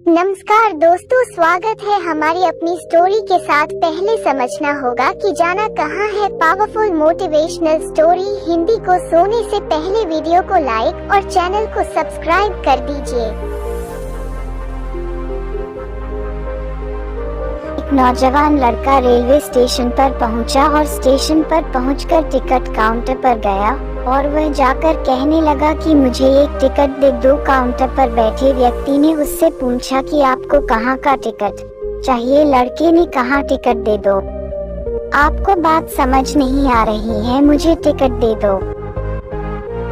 नमस्कार दोस्तों, स्वागत है हमारी अपनी स्टोरी के साथ। पहले समझना होगा कि जाना कहाँ है पावरफुल मोटिवेशनल स्टोरी हिंदी को सुनने से पहले वीडियो को लाइक और चैनल को सब्सक्राइब कर दीजिए। एक नौजवान लड़का रेलवे स्टेशन पर पहुंचा और स्टेशन पर पहुंचकर टिकट काउंटर पर गया और वह जाकर कहने लगा कि मुझे एक टिकट दे दो। काउंटर पर बैठे व्यक्ति ने उससे पूछा कि आपको कहाँ का टिकट चाहिए। लड़के ने कहा टिकट दे दो। आपको बात समझ नहीं आ रही है, मुझे टिकट दे दो।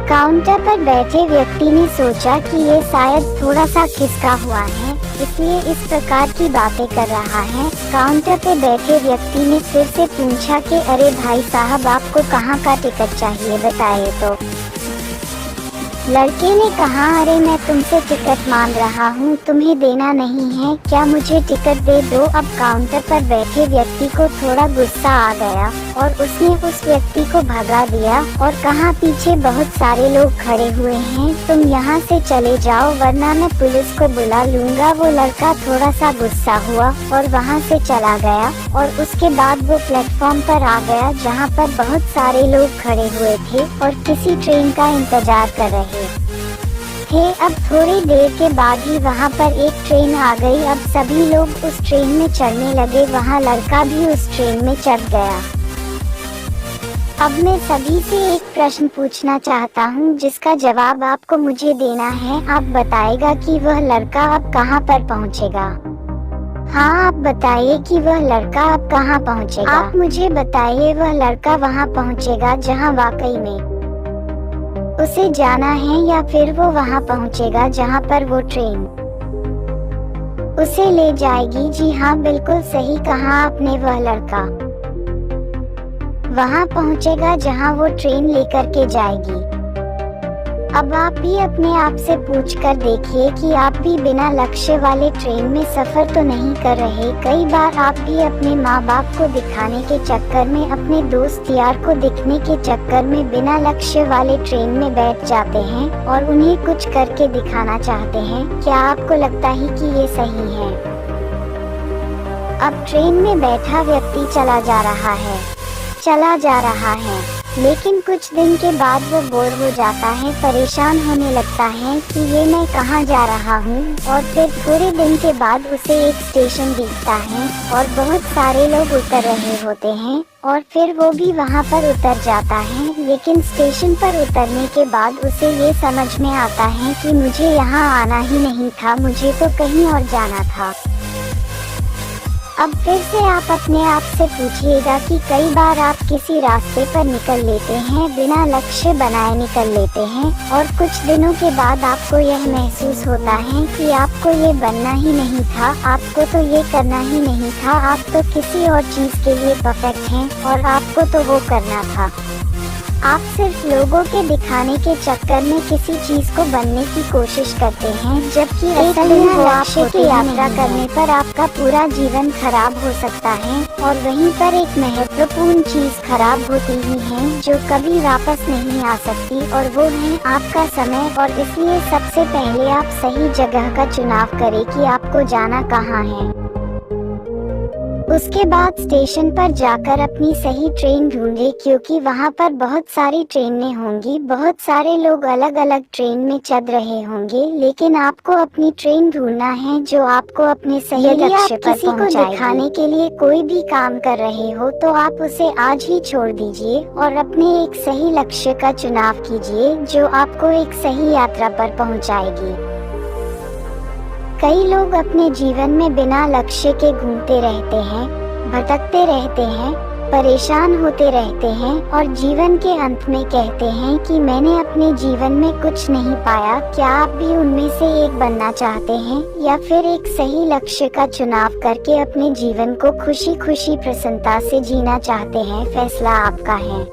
काउंटर पर बैठे व्यक्ति ने सोचा कि ये शायद थोड़ा सा खिसका हुआ है, इसलिए इस प्रकार की बातें कर रहा है। काउंटर पे बैठे व्यक्ति ने फिर से पूछा कि अरे भाई साहब, आपको कहाँ का टिकट चाहिए, बताइए तो। लड़के ने कहा अरे मैं तुमसे टिकट मांग रहा हूँ, तुम्हें देना नहीं है क्या, मुझे टिकट दे दो। अब काउंटर पर बैठे व्यक्ति को थोड़ा गुस्सा आ गया और उसने उस व्यक्ति को भगा दिया और कहा पीछे बहुत सारे लोग खड़े हुए हैं, तुम यहाँ से चले जाओ वरना मैं पुलिस को बुला लूंगा। वो लड़का थोड़ा सा गुस्सा हुआ और वहाँ से चला गया और उसके बाद वो प्लेटफॉर्म पर आ गया जहाँ पर बहुत सारे लोग खड़े हुए थे और किसी ट्रेन का इंतजार कर रहे थे। अब थोड़ी देर के बाद ही वहाँ पर एक ट्रेन आ गई। अब सभी लोग उस ट्रेन में चढ़ने लगे, वहाँ लड़का भी उस ट्रेन में चढ़ गया। अब मैं सभी से एक प्रश्न पूछना चाहता हूँ जिसका जवाब आपको मुझे देना है। आप बताएगा कि वह लड़का अब कहाँ पर पहुँचेगा। हाँ, आप बताइए कि वह लड़का अब कहाँ पहुँचेगा। आप मुझे बताइए वह लड़का वहाँ पहुँचेगा जहाँ वाकई में उसे जाना है या फिर वो वहाँ पहुँचेगा जहाँ पर वो ट्रेन उसे ले जाएगी। जी हाँ, बिल्कुल सही कहा आपने, वह लड़का वहाँ पहुँचेगा जहाँ वो ट्रेन लेकर के जाएगी। अब आप भी अपने आप से पूछकर देखिए कि आप भी बिना लक्ष्य वाले ट्रेन में सफर तो नहीं कर रहे। कई बार आप भी अपने माँ बाप को दिखाने के चक्कर में, अपने दोस्त यार को दिखने के चक्कर में बिना लक्ष्य वाले ट्रेन में बैठ जाते हैं और उन्हें कुछ करके दिखाना चाहते हैं। क्या आपको लगता है कि ये सही है? अब ट्रेन में बैठा व्यक्ति चला जा रहा है, लेकिन कुछ दिन के बाद वो बोर हो जाता है, परेशान होने लगता है कि ये मैं कहाँ जा रहा हूँ। और फिर थोड़े दिन के बाद उसे एक स्टेशन दिखता है और बहुत सारे लोग उतर रहे होते हैं और फिर वो भी वहाँ पर उतर जाता है। लेकिन स्टेशन पर उतरने के बाद उसे ये समझ में आता है कि मुझे यहाँ आना ही नहीं था, मुझे तो कहीं और जाना था। अब फिर से आप अपने आप से पूछिएगा कि कई बार आप किसी रास्ते पर निकल लेते हैं, बिना लक्ष्य बनाए निकल लेते हैं और कुछ दिनों के बाद आपको यह महसूस होता है कि आपको ये बनना ही नहीं था, आपको तो ये करना ही नहीं था, आप तो किसी और चीज़ के लिए परफेक्ट हैं और आपको तो वो करना था। आप सिर्फ लोगों के दिखाने के चक्कर में किसी चीज को बनने की कोशिश करते हैं, जबकि असल में वो लक्ष्य की यात्रा करने पर आपका पूरा जीवन खराब हो सकता है। और वहीं पर एक महत्वपूर्ण चीज खराब होती ही है जो कभी वापस नहीं आ सकती, और वो है आपका समय। और इसलिए सबसे पहले आप सही जगह का चुनाव करें कि आपको जाना कहाँ है। उसके बाद स्टेशन पर जाकर अपनी सही ट्रेन ढूंढे, क्योंकि वहाँ पर बहुत सारी ट्रेनें होंगी, बहुत सारे लोग अलग अलग ट्रेन में चढ़ रहे होंगे, लेकिन आपको अपनी ट्रेन ढूंढना है जो आपको अपने सही लक्ष्य पर किसी को दिखाने के लिए कोई भी काम कर रहे हो तो आप उसे आज ही छोड़ दीजिए और अपने एक सही लक्ष्य का चुनाव कीजिए जो आपको एक सही यात्रा पर पहुँचाएगी। कई लोग अपने जीवन में बिना लक्ष्य के घूमते रहते हैं, भटकते रहते हैं, परेशान होते रहते हैं और जीवन के अंत में कहते हैं कि मैंने अपने जीवन में कुछ नहीं पाया। क्या आप भी उनमें से एक बनना चाहते हैं या फिर एक सही लक्ष्य का चुनाव करके अपने जीवन को खुशी खुशी प्रसन्नता से जीना चाहते हैं? फैसला आपका है।